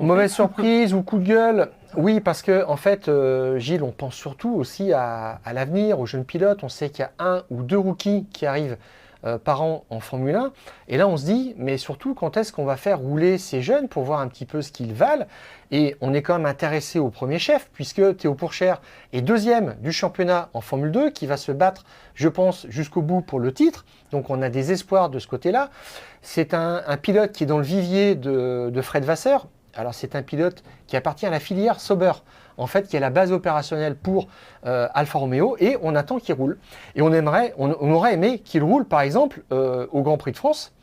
Mauvaise surprise ou coup de gueule? Oui, parce que en fait, Gilles, on pense surtout aussi à l'avenir, aux jeunes pilotes. On sait qu'il y a un ou deux rookies qui arrivent par an en Formule 1. Et là, on se dit, mais surtout, quand est-ce qu'on va faire rouler ces jeunes pour voir un petit peu ce qu'ils valent? Et on est quand même intéressé au premier chef, puisque Théo Pourchaire est deuxième du championnat en Formule 2, qui va se battre, je pense, jusqu'au bout pour le titre. Donc on a des espoirs de ce côté-là. C'est un pilote qui est dans le vivier de Fred Vasseur. Alors c'est un pilote qui appartient à la filière Sauber, en fait, qui est la base opérationnelle pour Alfa Romeo, et on attend qu'il roule. Et on aurait aimé qu'il roule, par exemple, au Grand Prix de France,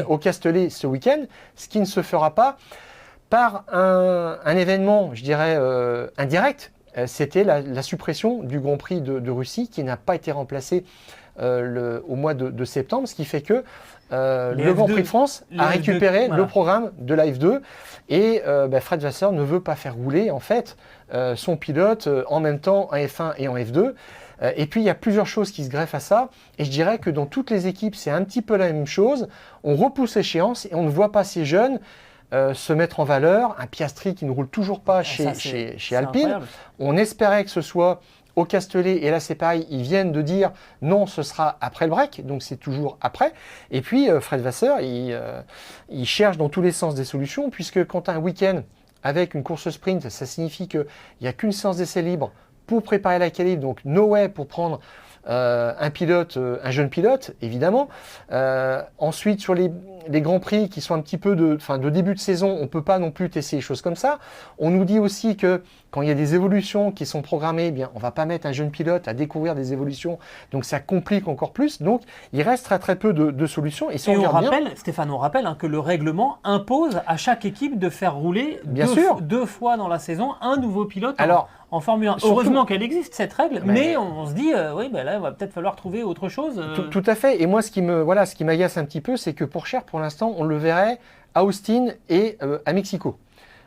au Castellet ce week-end, ce qui ne se fera pas par un événement, je dirais, indirect. C'était la suppression du Grand Prix de Russie, qui n'a pas été remplacé au mois de septembre, ce qui fait que le Grand Prix de France a récupéré le programme de la F2 et Fred Vasseur ne veut pas faire rouler en fait son pilote en même temps en F1 et en F2. Et puis il y a plusieurs choses qui se greffent à ça et je dirais que dans toutes les équipes c'est un petit peu la même chose. On repousse l'échéance et on ne voit pas ces jeunes se mettre en valeur. Un Piastri qui ne roule toujours pas chez Alpine. Incroyable. On espérait que ce soit au Castellet, et là c'est pareil, ils viennent de dire non, ce sera après le break, donc c'est toujours après. Et puis Fred Vasseur, il cherche dans tous les sens des solutions, puisque quand tu as un week-end avec une course sprint, ça signifie qu'il n'y a qu'une séance d'essai libre pour préparer la qualif, donc no way pour prendre un jeune pilote, évidemment. Ensuite, sur les grands prix qui sont un petit peu de début de saison, on ne peut pas non plus tester les choses comme ça. On nous dit aussi que quand il y a des évolutions qui sont programmées, eh bien, on ne va pas mettre un jeune pilote à découvrir des évolutions, donc ça complique encore plus. Donc, il reste très très peu de solutions. Et on rappelle, Stéphane, on rappelle que le règlement impose à chaque équipe de faire rouler deux fois dans la saison un nouveau pilote en Formule 1. Heureusement qu'elle existe cette règle, mais on se dit, là, il va peut-être falloir trouver autre chose. Tout à fait. Et moi, ce qui m'agace un petit peu, c'est que Pourchaire, pour l'instant, on le verrait à Austin et à Mexico,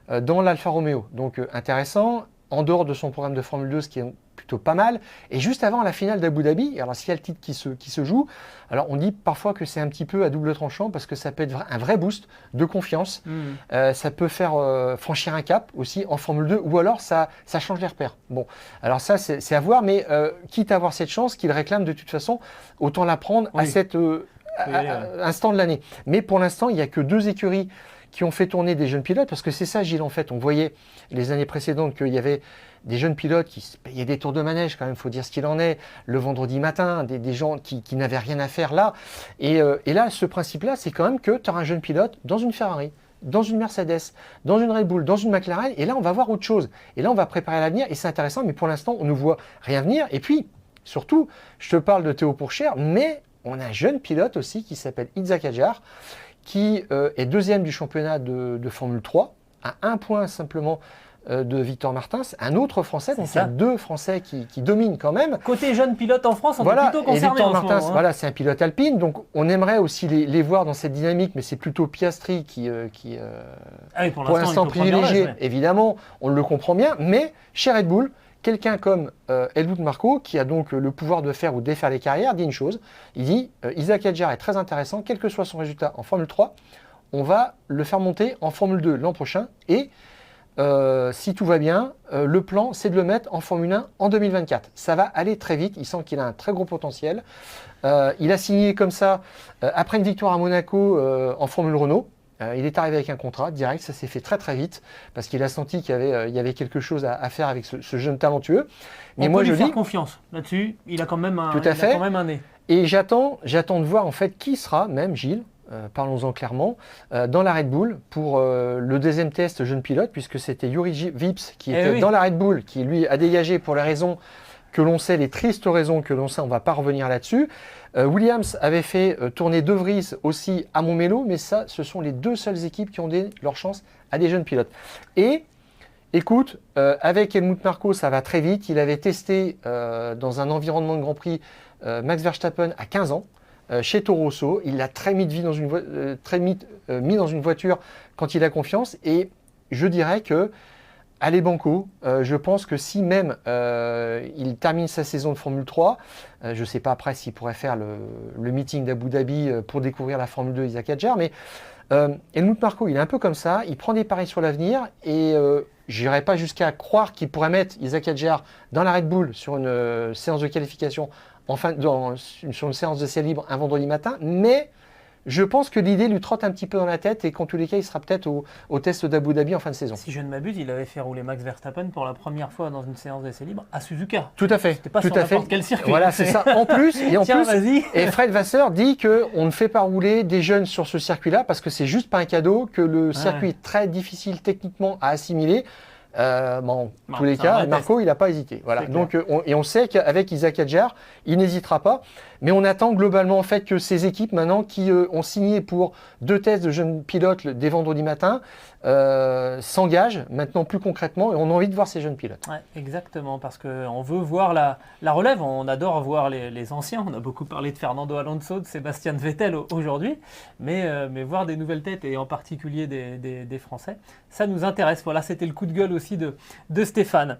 dans l'Alfa Romeo. Donc intéressant, en dehors de son programme de Formule 2, ce qui est plutôt pas mal. Et juste avant la finale d'Abu Dhabi, alors s'il y a le titre qui se joue, alors on dit parfois que c'est un petit peu à double tranchant parce que ça peut être un vrai boost de confiance. Ça peut faire franchir un cap aussi en Formule 2 ou alors ça change les repères. Bon, alors ça c'est à voir, mais quitte à avoir cette chance qu'il réclame de toute façon, autant la prendre à cet instant de l'année. Mais pour l'instant, il n'y a que deux écuries qui ont fait tourner des jeunes pilotes, parce que c'est ça, Gilles, en fait. On voyait les années précédentes qu'il y avait des jeunes pilotes qui se payaient des tours de manège, quand même, il faut dire ce qu'il en est, le vendredi matin, des gens qui n'avaient rien à faire là. Et là, ce principe-là, c'est quand même que tu auras un jeune pilote dans une Ferrari, dans une Mercedes, dans une Red Bull, dans une McLaren, et là, on va voir autre chose. Et là, on va préparer l'avenir, et c'est intéressant, mais pour l'instant, on ne voit rien venir. Et puis, surtout, je te parle de Théo Pourchaire, mais on a un jeune pilote aussi qui s'appelle Isaac Hadjar, qui est deuxième du championnat de Formule 3, à un point simplement de Victor Martins, un autre Français, donc il y a deux Français qui dominent quand même. Côté jeune pilote en France, on est plutôt concerné. Et Victor Martins, c'est un pilote alpine, donc on aimerait aussi les voir dans cette dynamique, mais c'est plutôt Piastri qui pour l'instant privilégié, évidemment, on le comprend bien, mais chez Red Bull, quelqu'un comme Helmut Marko, qui a donc le pouvoir de faire ou défaire les carrières, dit une chose. Il dit Isaac Hadjar est très intéressant, quel que soit son résultat en Formule 3, on va le faire monter en Formule 2 l'an prochain. Et si tout va bien, le plan, c'est de le mettre en Formule 1 en 2024. Ça va aller très vite, il sent qu'il a un très gros potentiel. Il a signé comme ça, après une victoire à Monaco en Formule Renault. Il est arrivé avec un contrat direct, ça s'est fait très très vite parce qu'il a senti qu'il y avait quelque chose à faire avec ce jeune talentueux. Mais moi, je lui faire confiance là-dessus. Il a quand même un nez. Et j'attends de voir en fait qui sera même Gilles. Parlons-en clairement, dans la Red Bull pour le deuxième test jeune pilote, puisque c'était Juri Vips qui était dans la Red Bull, qui lui a dégagé pour les raisons que l'on sait, les tristes raisons que l'on sait, on ne va pas revenir là-dessus. Williams avait fait tourner De Vries aussi à Montmelo, mais ça, ce sont les deux seules équipes qui ont donné leur chance à des jeunes pilotes. Et écoute, avec Helmut Marko, ça va très vite. Il avait testé dans un environnement de Grand Prix Max Verstappen à 15 ans. Chez Toro Rosso, il l'a très vite mis dans une voiture quand il a confiance. Et je dirais que, allez banco, je pense que si même il termine sa saison de Formule 3, je ne sais pas après s'il pourrait faire le meeting d'Abu Dhabi pour découvrir la Formule 2 Isaac Hadjar, mais Helmut Marko, il est un peu comme ça, il prend des paris sur l'avenir et je n'irai pas jusqu'à croire qu'il pourrait mettre Isaac Hadjar dans la Red Bull sur une séance de qualification, sur une séance d'essai libre un vendredi matin, mais je pense que l'idée lui trotte un petit peu dans la tête et qu'en tous les cas, il sera peut-être au test d'Abu Dhabi en fin de saison. Si je ne m'abuse, il avait fait rouler Max Verstappen pour la première fois dans une séance d'essai libre à Suzuka. Tout à fait. C'était pas sur n'importe quel circuit. Voilà, c'est ça. En plus, et Fred Vasseur dit qu'on ne fait pas rouler des jeunes sur ce circuit-là parce que c'est juste pas un cadeau, que le circuit est très difficile techniquement à assimiler. En tous les cas, Marko, il n'a pas hésité. Voilà. Donc, on sait qu'avec Isaac Hadjar, il n'hésitera pas. Mais on attend globalement en fait que ces équipes maintenant qui ont signé pour 2 tests de jeunes pilotes dès vendredi matin s'engagent maintenant plus concrètement et on a envie de voir ces jeunes pilotes. Ouais, exactement, parce qu'on veut voir la relève. On adore voir les anciens. On a beaucoup parlé de Fernando Alonso, de Sébastien Vettel aujourd'hui, mais voir des nouvelles têtes et en particulier des Français, ça nous intéresse. Voilà, c'était le coup de gueule aussi de Stéphane.